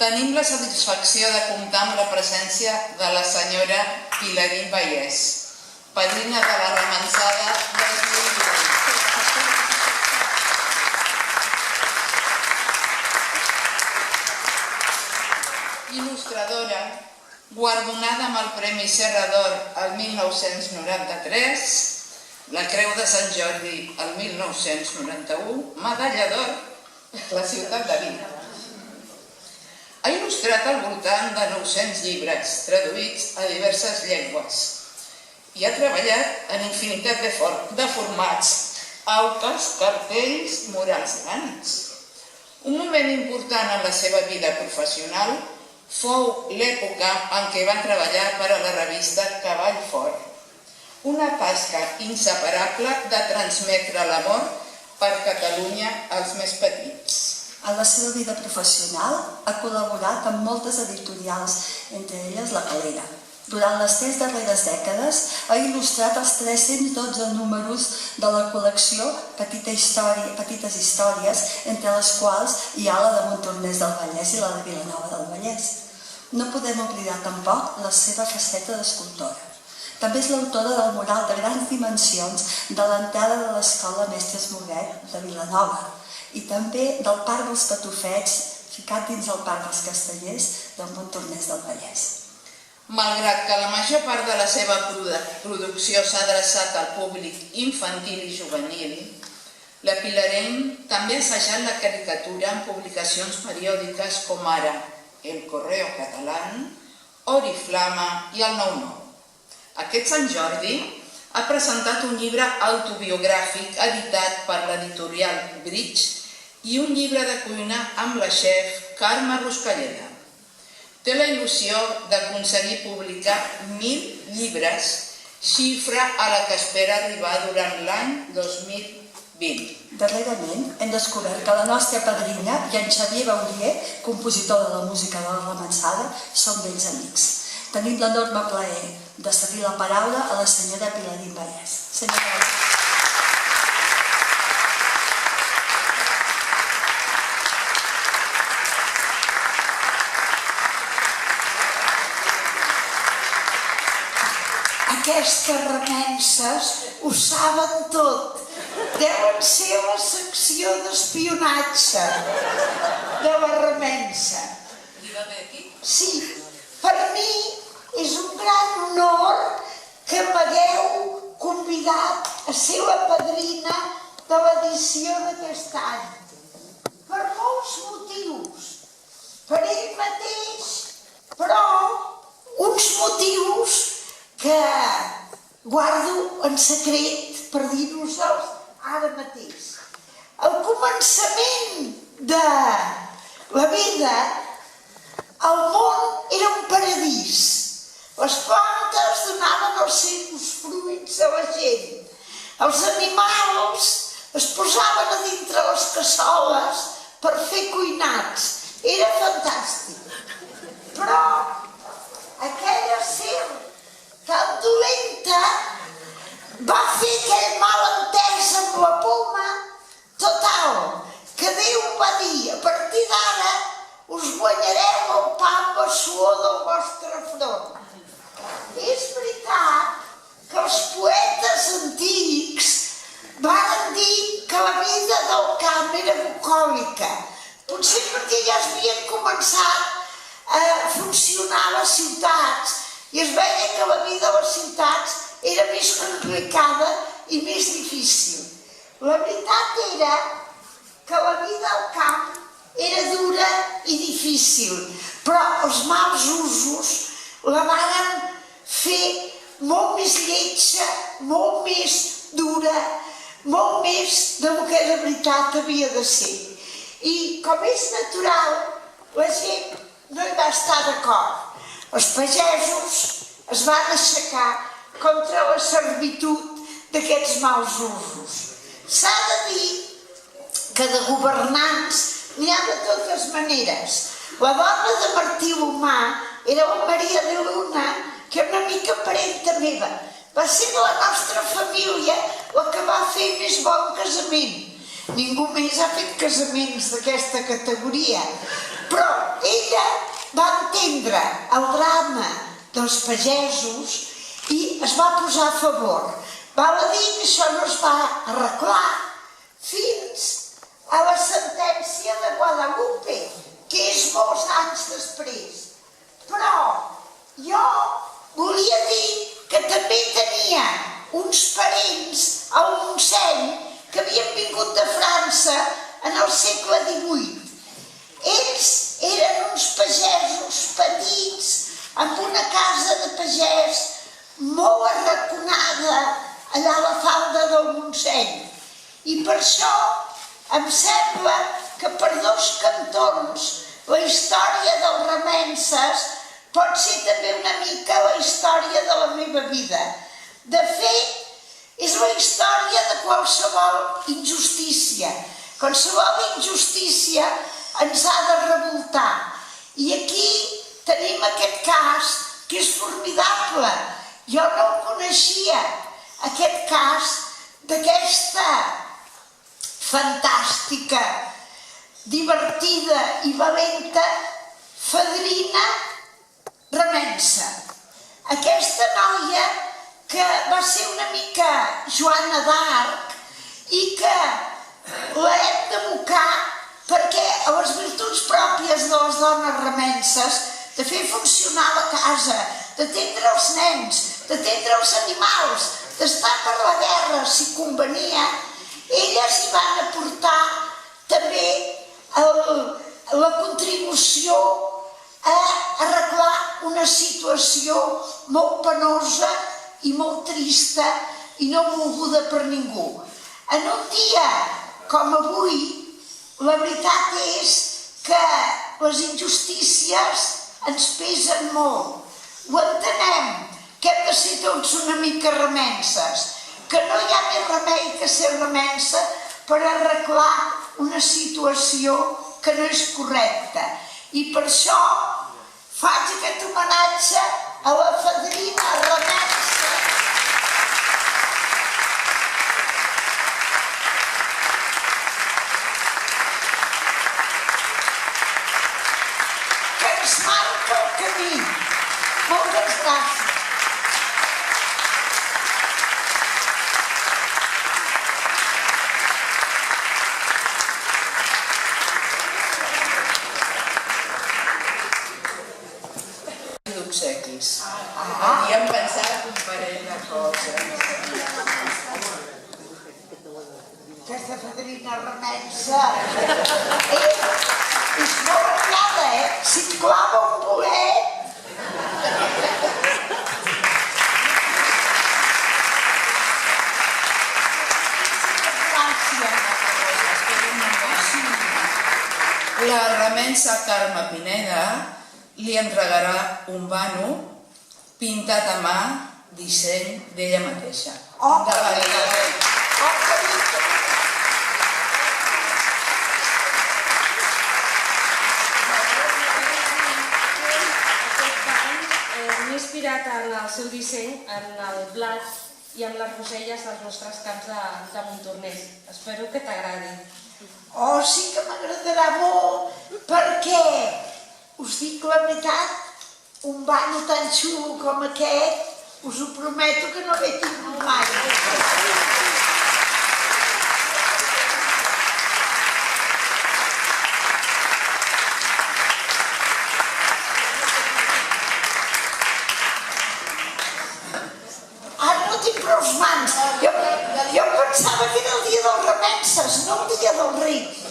tenim la satisfacció de comptar amb la presència de la senyora Pilarín Vallès, padrina de la Remençada 2020. Il·lustradora, guardonada amb el Premi Serra d'Or el 1993, la Creu de Sant Jordi el 1991, medalla d'or la ciutat de Vic. Ha il·lustrat al voltant de 900 llibres traduïts a diverses llengües i ha treballat en infinitat de formats, auques, cartells, murals grans. Un moment important en la seva vida professional fou l'època en què va treballar per a la revista Cavall Fort, una tasca inseparable de transmetre l'amor per Catalunya als més petits. En la seva vida professional ha col·laborat amb moltes editorials, entre elles La Calera. Durant les 3 darreres dècades ha il·lustrat els 312 números de la col·lecció Petites Històries, entre les quals hi ha la de Montornès del Vallès i la de Vilanova del Vallès. No podem oblidar tampoc la seva faceta d'escultora. També és l'autora del mural de grans dimensions de l'entrada de l'Escola Mestres Moguet de Vilanova i també del Parc dels Patufets, ficat dins el Parc dels Castellers de Montornès del Vallès. Malgrat que la major part de la seva producció s'ha adreçat al públic infantil i juvenil, la Pilarín també ha assajat la caricatura en publicacions periòdiques com ara El Correo Catalán, Oriflama i el 99. Aquest Sant Jordi ha presentat un llibre autobiogràfic editat per l'editorial Bridge i un llibre de cuina amb la xef Carme Ruscalleda. Té la il·lusió d'aconseguir publicar 1.000 llibres, xifra a la que espera arribar durant l'any 2020. Darrerament hem descobert que la nostra padrina i en Xavier Baurier, compositor de la música de la Remençada, són vells amics. Tenim l'enorme plaer de cedir la paraula a la senyora Pilarín Vallès. Aquestes remences ho saben tot. Deuen ser la secció d'espionatge de la remensa. Li va bé aquí? Sí, per mi és un gran honor que m'hagueu convidat a ser la padrina de l'edició d'aquest any. Per molts motius. Per ell mateix, però uns motius que guardo en secret per dir-vos-els ara mateix. Al començament de la vida, el món era un paradís. Les plantes donaven els seus fruits a la gent. Els animals es posaven a dintre les cassoles per fer cuinats. Era fantàstic. Però aquella serp tan dolenta va fer aquell malentès amb la poma total, que Déu va dir: a partir d'ara us guanyareu el pa amb la suor del vostre front. És veritat que els poetes antics van dir que la vida del camp era bucòlica, potser perquè ja havien començat a funcionar les ciutats i es veia que la vida a les ciutats era més complicada i més difícil. La veritat era que la vida al camp era dura i difícil, però els mals usos la varen fer molt més lletja, molt més dura, molt més del que de veritat havia de ser. I com és natural, la gent no hi va estar d'acord. Els pagesos es van aixecar contra la servitud d'aquests mals usos. S'ha de dir que de governants n'hi ha de totes maneres. La dona de Martí l'Humà era la Maria de Luna, que era una mica parenta meva. Va ser de la nostra família la que va fer més bon casament. Ningú més ha fet casaments d'aquesta categoria. Però ella va entendre el drama dels pagesos i es va posar a favor. Val a dir que això no es va arreglar fins a la sentència de Guadalupe, que és molts anys després. Però jo volia dir que també tenia uns parents al Montseny que havien vingut de França en el segle XVIII. Ells eren uns pagesos petits amb una casa de pagès molt arraconada allà a la falda del Montseny. I per això em sembla que per dos cantons la història dels remenses pot ser també una mica la història de la meva vida. De fet, és la història de qualsevol injustícia. Qualsevol injustícia ens ha de revoltar. I aquí tenim aquest cas que és formidable. Jo no el coneixia, aquest cas d'aquesta fantàstica, divertida i valenta fadrina remensa. Aquesta noia que va ser una mica Joana d'Arc i que l'hem d'evocar perquè a les virtuts pròpies de les dones remenses, de fer funcionar la casa, d'atendre els nens, d'atendre els animals, d'estar per la guerra si convenia, elles hi van aportar també la contribució a arreglar una situació molt penosa i molt trista i no volguda per ningú. En un dia com avui, la veritat és que les injustícies ens pesen molt. Ho entenem, que hem de ser tots una mica remenses, que no hi ha més remei que ser remensa per arreglar una situació que no és correcta. I per això faig aquest homenatge a la fadrina remensa que ens marca el camí. Moltes gràcies. D'obsequis. Havíem pensat un parell de coses. Aquesta fadrina remensa és molt variada, Si et clava un bolet... La remensa Carme Pineda li entregarà un vano pintat a mà, disseny d'ella mateixa. M'he inspirat en el seu disseny, en el blat i en les roselles dels nostres camps de Montornès. Espero que t'agradi. Oh, sí que m'agradarà molt, perquè, us dic la veritat, un bano tan xulo com aquest, us ho prometo que no l'he tingut mai. Ara no tinc prou mans. Jo pensava que era el dia dels remenses, no el dia del rei.